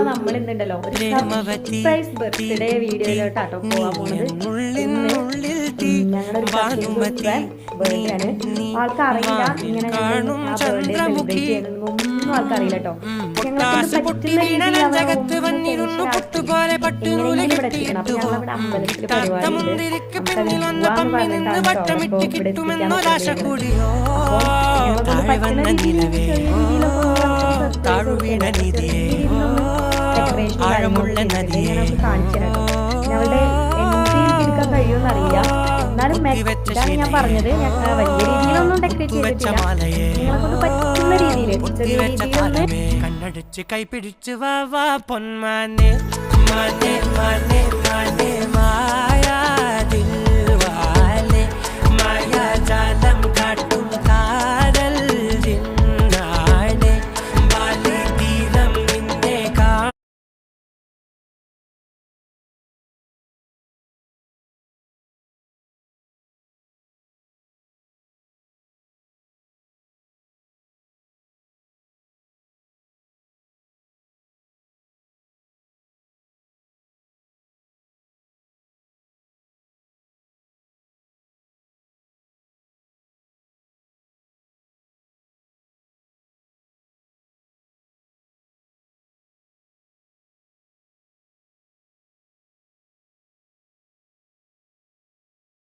അപ്പൊ നമ്മൾ ഇന്നുണ്ടല്ലോ ഒരു സർപ്രൈസ് ബർത്ത്ഡേ വീഡിയോയിലോട്ടാട്ടോ പോവാൻ പോണത്. ഞങ്ങളുടെ ഒരു ബർത്ത്ഡേ ആണ്. ആൾക്കറിയില്ല ഇങ്ങനെ ആ ബർത്ത്ഡേ സെലിബ്രേറ്റ് ചെയ്യണമെന്നൊന്നും ആൾക്കറിയില്ല കേട്ടോ. ഞങ്ങൾക്ക് പറ്റുന്ന രീതിയിൽ ഇങ്ങനെയെങ്കിലും ഇവിടെ എത്തിക്കണം. അപ്പൊ ഞങ്ങളവിടെ അമ്പലത്തിൽ പരിപാടിയുണ്ട്. ഞങ്ങളുടെ എടുക്കാൻ കഴിയുമെന്നറിയില്ല. എന്നാലും ഇതാണ് ഞാൻ പറഞ്ഞത്. ഞാൻ വലിയ രീതിയിലൊന്നും ഡെക്കറേറ്റ് ചെയ്തിട്ടില്ല. നിങ്ങളെ കൊണ്ട് പറ്റുന്ന രീതിയിൽ ചെറിയ രീതിയിലൊന്ന് കണ്ണടിച്ച് കൈപിടിച്ച് വാ വാ പൊന്മാനെ മാനെ മാനെ മാനെ മാ